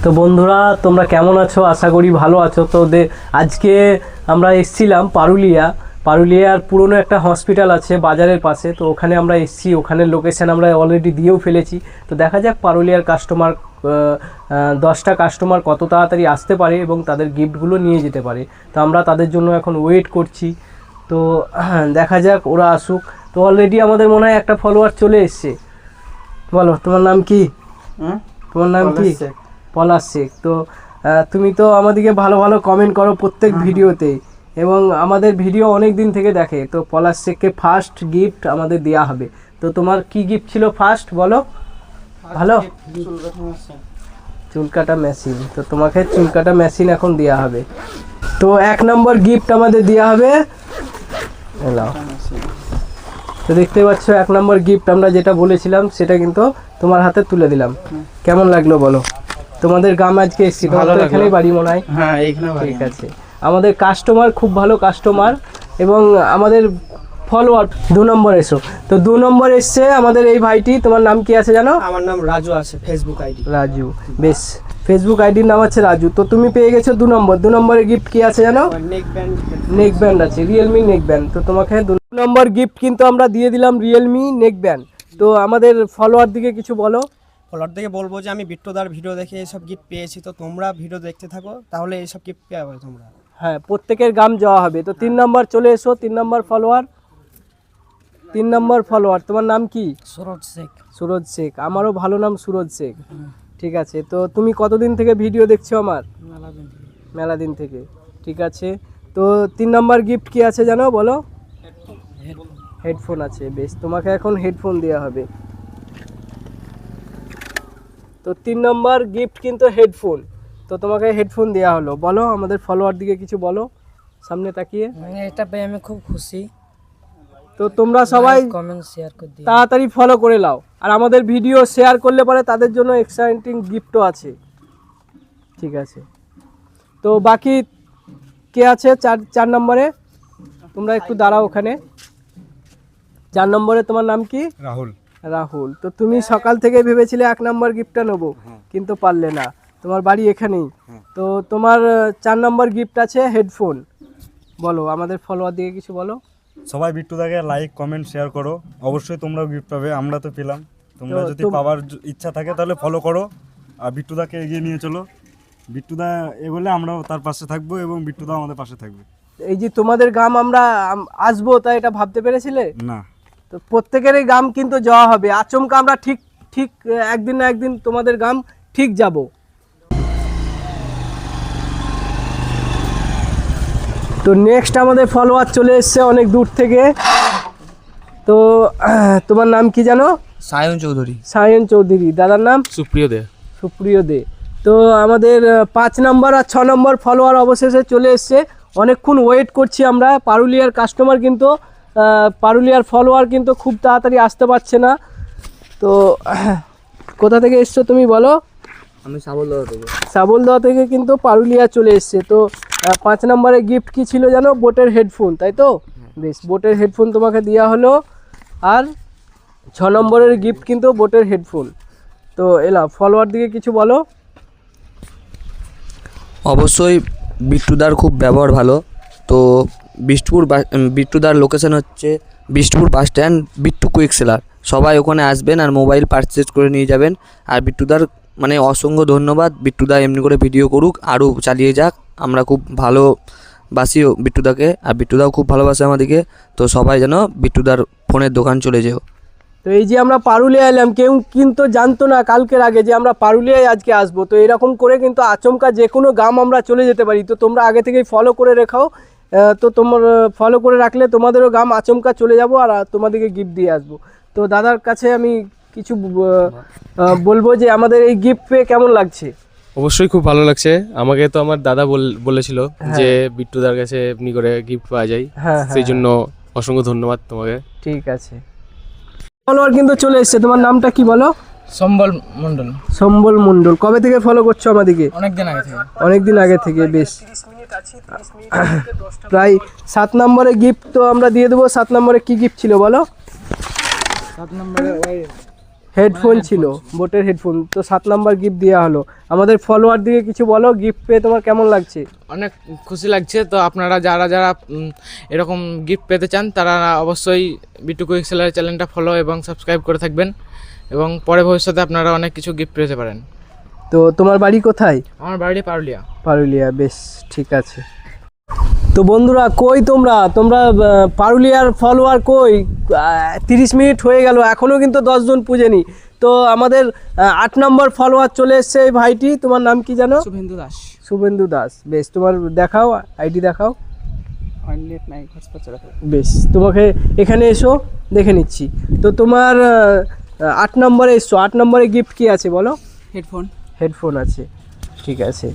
তো বন্ধুরা তোমরা কেমন আছো? আশা করি ভালো আছো। তো আজকে আমরা এসেছিলাম পারুলিয়ার পুরনো একটা হসপিটাল আছে বাজারের পাশে, তো ওখানে আমরা এসেছি। ওখানের লোকেশান আমরা অলরেডি দিয়েও ফেলেছি। তো দেখা যাক পারুলিয়ার কাস্টমার 10টা কাস্টমার কত তাড়াতাড়ি আসতে পারে এবং তাদের গিফটগুলো নিয়ে যেতে পারে। তো আমরা তাদের জন্য এখন ওয়েট করছি। তো দেখা যাক ওরা আসুক। তো অলরেডি আমাদের মনে হয় একটা ফলোয়ার চলে এসছে। বলো তোমার নাম কি? তোমার নাম কি? পলাশ শেখ। তো তুমি তো আমাদেরকে ভালো ভালো কমেন্ট করো প্রত্যেক ভিডিওতে এবং আমাদের ভিডিও অনেক দিন থেকে দেখে। তো পলাশ শেখকে ফার্স্ট গিফট আমাদের দেওয়া হবে। তো তোমার কি গিফট ছিল ফার্স্ট বলো? ভালো চুল কাটা মেশিন। তো তোমাকে চুল কাটা মেশিন এখন দেওয়া হবে। তো 1 নম্বর গিফট আমাদের দেওয়া হবে। তো দেখতে পাচ্ছ 1 নম্বর গিফট আমরা যেটা বলেছিলাম সেটা কিন্তু তোমার হাতে তুলে দিলাম। কেমন লাগলো বলো? তোমাদের গ্রাম আজকে এসেছি, তোমাদের এখানেই বাড়ি মনে হয়? হ্যাঁ এইখানে বাড়ি। ঠিক আছে। আমাদের কাস্টমার খুব ভালো কাস্টমার এবং আমাদের ফলোয়ার 2 নম্বর এসো। তো 2 নম্বর এসছে আমাদের এই ভাইটি। তোমার নাম কি আছে জানো? আমার নাম রাজু আছে, ফেসবুক আইডি রাজু। বেশ, ফেসবুক আইডির নাম আছে রাজু। তো তুমি পেয়ে গেছো 2 নম্বর। 2 নম্বরের গিফট কি আছে জানো? নেক ব্যান্ড আছে, রিয়েলমি নেক ব্যান্ড। তো তোমাকে 2 নম্বর গিফট কিন্তু আমরা দিয়ে দিলাম রিয়েলমি নেক ব্যান্ড। তো আমাদের ফলোয়ার দিকে কিছু বলো। ফলোয়ার থেকে বলবো যে আমি বিট্টুদার ভিডিও দেখে এইসব গিফট পেয়েছি, তো তোমরা ভিডিও দেখতে থাকো, তাহলে এইসব গিফট পাবে তোমরা। হ্যাঁ, প্রত্যেকের গাম যাওয়া হবে। তো 3 নম্বর চলে এসো। 3 নম্বর ফলোয়ার। 3 নম্বর ফলোয়ার তোমার নাম কি? সুরজ শেখ। সুরজ শেখ। আমারও ভালো নাম সুরজ শেখ। ঠিক আছে। তো তুমি কতদিন থেকে ভিডিও দেখছো আমার? মেলা দিন থেকে। ঠিক আছে। তো 3 নম্বর গিফট কি আছে জানো বলো? হেডফোন আছে। বেশ, তোমাকে এখন হেডফোন দেওয়া হবে। তো 3 নম্বর গিফট কিন্তু হেডফোন। তো তোমাকে হেডফোন দেওয়া হলো। বলো আমাদের ফলোয়ার দিকে কিছু বলো সামনে তাকিয়ে। এটা পেয়ে আমি খুব খুশি। তো তোমরা সবাই কমেন্ট শেয়ার করে দিও, তাড়াতাড়ি ফলো করে নাও। আর আমাদের ভিডিও শেয়ার করলে পরে তাদের জন্য এক্সাইটিং গিফটও আছে। ঠিক আছে। তো বাকি কে আছে 4 নম্বরে? তোমরা একটু দাঁড়াও ওখানে। 4 নম্বরে তোমার নাম কি? রাহুল। রাহুল। তো তুমি সকাল থেকে ভেবেছিলে 1 নম্বর গিফটটা নেবো, কিন্তু পারলে না। তোমার বাড়ি এখানেই। তো তোমার 4 নম্বর গিফট আছে হেডফোন। বলো আমাদের ফলোয়ার দিকে কিছু বলো। সবাই বিট্টুদাকে লাইক কমেন্ট শেয়ার করো, অবশ্যই তোমরাও গিফট পাবে। আমরা তো পেলাম, তোমরা যদি পাওয়ার ইচ্ছা থাকে তাহলে ফলো করো আর বিট্টুদাকে এগিয়ে নিয়ে চলো। বিট্টুদা এগোলে আমরাও তার পাশে থাকবো এবং বিট্টুদা আমাদের পাশে থাকবে। এই যে তোমাদের গ্রাম আমরা আসবো, তাই এটা ভাবতে পেরেছিলে না? তো প্রত্যেকেরই গ্রাম কিন্তু যাওয়া হবে। আচমকা আমরা ঠিক একদিন না একদিন তোমাদের গ্রাম ঠিক যাব। তো নেক্সট আমাদের ফলোয়ার চলে এসছে অনেক দূর থেকে। তো তোমার নাম কি জানো? সায়ন চৌধুরী। সায়ন চৌধুরী। দাদার নাম? সুপ্রিয় দে। সুপ্রিয় দে। তো আমাদের 5 নম্বর আর 6 নম্বর ফলোয়ার অবশেষে চলে এসছে। অনেকক্ষণ ওয়েট করছি আমরা। পারুলিয়ার কাস্টমার কিন্তু পারুলিয়ার ফলোয়ার কিন্তু খুব তাড়াতাড়ি আসতে পারছে না। তো কোথা থেকে এসছো তুমি বলো? আমি সাবলদহ থেকে। সাবলদহ থেকে কিন্তু পারুলিয়া চলে এসছে। তো 5 নম্বরের গিফট কি ছিল জানো? বোটের হেডফোন, তাই তো? বেশ, বোটের হেডফোন তোমাকে দেওয়া হলো। আর 6 নম্বরের গিফট কিন্তু বোটের হেডফোন। তো এলা ফলোয়ার দিকে কিছু বলো। অবশ্যই বিট্টুদার খুব ব্যবহার ভালো। তো বিট্টুদার লোকেশন হচ্ছে Bishtupur bus stand, Bittu quick seller. সবাই ওখানে আসবেন আর মোবাইল পারচেজ করে নিয়ে যাবেন। আর বিট্টুদার মানে অসংখ্য ধন্যবাদ। বিট্টুদা এমনি করে ভিডিও করুক, আরও চালিয়ে যাক। আমরা খুব ভালোবাসিও বিট্টুদাকে, আর বিট্টুদাও খুব ভালোবাসে আমাদেরকে। তো সবাই যেন বিট্টুদার ফোনের দোকান চলে যেও। তো এই যে আমরা পারুলিয়া এলাম, কেউ কিন্তু জানতো না কালকের আগে যে আমরা পারুলিয়ায় আজকে আসবো। তো এরকম করে কিন্তু আচমকা যে কোনো গ্রাম আমরা চলে যেতে পারি। তো তোমরা আগে থেকেই ফলো করে রেখাও। তো তোমার ফলো করে রাখলে তোমাদেরও গ্রাম আচমকা চলে যাব আর তোমাদেরকে গিফট দিয়ে আসবো। তো দাদার কাছে আমি কিছু বলবো যে আমাদের এই গিফট পেয়ে কেমন লাগছে? অবশ্যই খুব ভালো লাগছে। আমাকে তো আমার দাদা বলেছিল যে বিট্টুদার কাছে এমনি করে গিফট পাওয়া যায়। সেই জন্য অসংখ্য ধন্যবাদ তোমাকে। ঠিক আছে। ফলোয়ার কিন্তু চলে এসছে। তোমার নামটা কি বলো? সম্বল মণ্ডল। সম্বল মণ্ডল। কবে থেকে ফলো করছো আমাদেরকে? অনেকদিন আগে থেকে। বেশ, প্রায় 7 নম্বরে গিফট তো আমরা দিয়ে দেবো। 7 নম্বরে কি গিফট ছিল বলো? 7 নম্বরে হেডফোন ছিল, বোটের হেডফোন। তো 7 নাম্বার গিফট দেওয়া হলো। আমাদের ফলোয়ার দিকে কিছু বলো, গিফট পেয়ে তোমার কেমন লাগছে? অনেক খুশি লাগছে। তো আপনারা যারা যারা এরকম গিফট পেতে চান তারা অবশ্যই বিট্টু কুইক সেলার চ্যানেলটা ফলো এবং সাবস্ক্রাইব করে থাকবেন, এবং পরে ভবিষ্যতে আপনারা অনেক কিছু গিফট পেতে পারেন। তো তোমার বাড়ি কোথায়? আমার বাড়ি পারুলিয়া। পারুলিয়া, বেশ ঠিক আছে। তো বন্ধুরা কই তোমরা পারুলিয়ার ফলোয়ার কই? 30 মিনিট হয়ে গেল, এখনও কিন্তু 10 জন পুজেনি। তো আমাদের 8 নম্বর ফলোয়ার চলে এসছে এই ভাইটি। তোমার নাম কি জানো? শুভেন্দু দাস। শুভেন্দু দাস, বেশ। তোমার দেখাও, আইডি দেখাও। বেশ, তোমাকে এখানে এসো, দেখে নিচ্ছি। তো তোমার 8 নম্বরে এসছো। 8 নম্বরে গিফট কি আছে বলো? হেডফোন আছে, ঠিক আছে।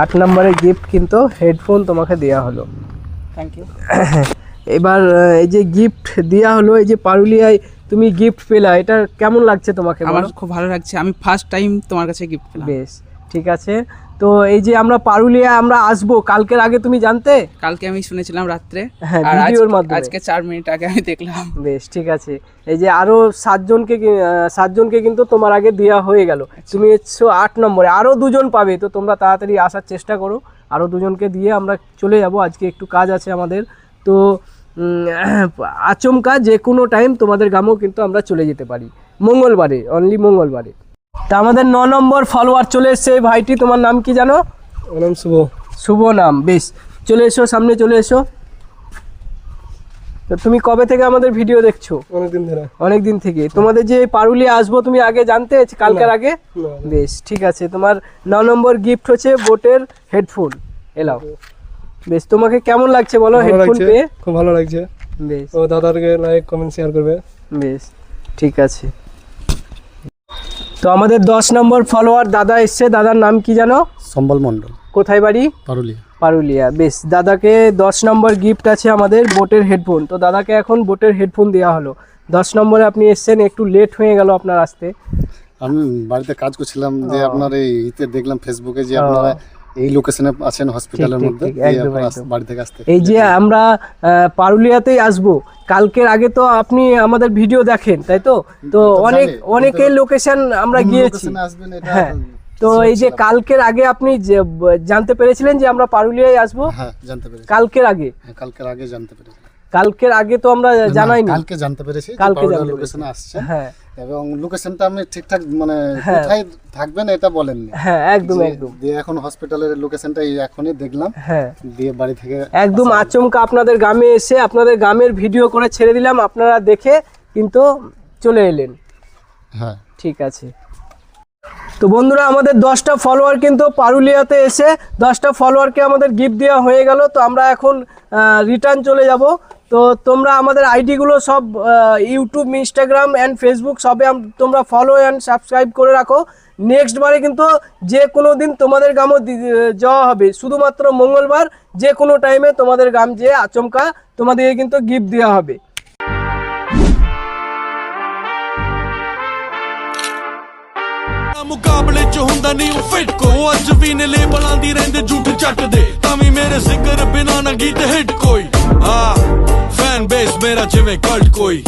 8 নম্বরের গিফট কিন্তু হেডফোন তোমাকে দেওয়া হলো। Thank you. এবার এই যে গিফট দেওয়া হলো, এই যে পারুলিয়ায় তুমি গিফট পেলা, এটা কেমন লাগছে তোমাকে? আমার খুব ভালো লাগছে, আমি ফার্স্ট টাইম তোমার কাছে গিফট পেলাম। বেশ, ঠিক আছে। তো এই যে আমরা পারুলিয়া আমরা আসবো, কালকের আগে তুমি জানতে? কালকে আমি শুনেছিলাম রাত্রে, হ্যাঁ, আর ভিডিওর মাধ্যমে। আজকে 4 মিনিট আগে আমি দেখলাম। বেশ, ঠিক আছে। এই যে আরো 7জনকে কিন্তু তোমার আগে দেওয়া হয়ে গেল। তুমি এসছো 8 নম্বরে, আরো 2 জন পাবে। তো তোমরা তাড়াতাড়ি আসার চেষ্টা করো, আরো 2 জনকে দিয়ে আমরা চলে যাব। আজকে একটু কাজ আছে আমাদের। তো আচমকা যে কোনো টাইম তোমাদের গ্রামেও কিন্তু আমরা চলে যেতে পারি, মঙ্গলবারে, অনলি মঙ্গলবারে। তা আমাদের 9 নম্বর ফলোয়ার চলে এসছে এই ভাইটি। তোমার নাম কি জানো? আমার নাম শুভ। শুভ নাম, বেশ। চলে এসো, সামনে চলে এসো। তো তুমি কবে থেকে আমাদের ভিডিও দেখছো? অনেকদিন ধরে। অনেক দিন থেকে। তোমাদের যে পারুলিয়া আসবো তুমি আগে জানতে, কালকের আগে? বেশ, ঠিক আছে। তোমার 9 নম্বর গিফট হচ্ছে বোটের হেডফোন। এলাও, বেশ। তোমাকে কেমন লাগছে বলো হেডফোন পেয়ে? খুব ভালো লাগছে। বেশ, ও দাদারকে লাইক কমেন্ট শেয়ার করবে। বেশ, ঠিক আছে। তো আমাদের 10 নম্বর ফলোয়ার দাদা এসছে। দাদার নাম কি জানো? সম্বল মণ্ডল, কোথায় বাড়ি? পারুলিয়া। পারুলিয়া, বেশ। দাদাকে 10 নম্বর গিফট আছে আমাদের বোটের হেডফোন। তো দাদাকে এখন বোটের হেডফোন দেওয়া হলো। 10 নম্বরে আপনি এসছেন, একটু লেট হয়ে গেল আপনার আসতে। আমি বাড়িতে কাজ করছিলাম, যে আপনার এই ইতে দেখলাম ফেসবুকে যে আপনারা এই লোকেশনে আছেন হসপিটালের মধ্যে, বাড়ি থেকে আসতে। এই যে আমরা পারুলিয়াতেই আসবো, কালকের আগে তো আপনি আমাদের ভিডিও দেখেন, তাই তো? তো অনেকের লোকেশন আমরা গিয়েছি। হ্যাঁ, তো এই যে কালকের আগে আপনি জানতে পেরেছিলেন যে আমরা পারুলিয়ায় আসবো? হ্যাঁ, জানতে পেরেছি। কালকের আগে? কালকের আগে জানতে পেরেছি। কালকের আগে তো আমরা জানাইনি। কালকে জানতে পেরেছি, কালকে লোকেশনে আসছে। হ্যাঁ, এবং লোকেশনটা আমি ঠিকঠাক মানে কোথায় থাকবেন এটা বলেননি। হ্যাঁ, একদম একদম। দিয়ে এখন হসপিটালের লোকেশনটা এখনই দেখলাম। হ্যাঁ, দিয়ে বাড়ি থেকে একদম আচমকা আপনাদের গ্রামে এসে আপনাদের গ্রামের ভিডিও করে ছেড়ে দিলাম, আপনারা দেখে কিন্তু চলে এলেন। হ্যাঁ, ঠিক আছে। তো বন্ধুরা আমাদের 10টা ফলোয়ার কিন্তু পারুলিয়াতে এসে 10টা ফলোয়ারকে আমাদের গিফট দেওয়া হয়ে গেল। তো আমরা এখন রিটার্ন চলে যাব। তো তোমরা আমাদের আইডিগুলো সব ইউটিউব, ইনস্টাগ্রাম অ্যান্ড ফেসবুক সবে তোমরা ফলো অ্যান্ড সাবস্ক্রাইব করে রাখো। নেক্সট বারে কিন্তু যে কোনো দিন তোমাদের গ্রামও যাওয়া হবে, শুধুমাত্র মঙ্গলবার যে কোনো টাইমে তোমাদের গ্রাম যে আচমকা তোমাদেরকে কিন্তু গিফট দেওয়া হবে। ਮੁਕਾਬਲੇ ਚ ਹੁੰਦਾ ਨਹੀਂ ਉਹ ਫਿੱਟ ਕੋ ਅੱਜ ਵੀ ਨੇ ਲੇਬਲਾਂ ਦੀ ਰਹਿੰਦੇ ਝੂਠ ਚੱਟਦੇ ਤਾਂ ਵੀ ਮੇਰੇ ਜ਼ਿਕਰ ਬਿਨਾ ਨਾ ਗੀਤ ਹਿੱਟ ਕੋਈ ਫੈਨ ਬੇਸ ਮੇਰਾ ਜਿਵੇਂ ਕਲਟ ਕੋਈ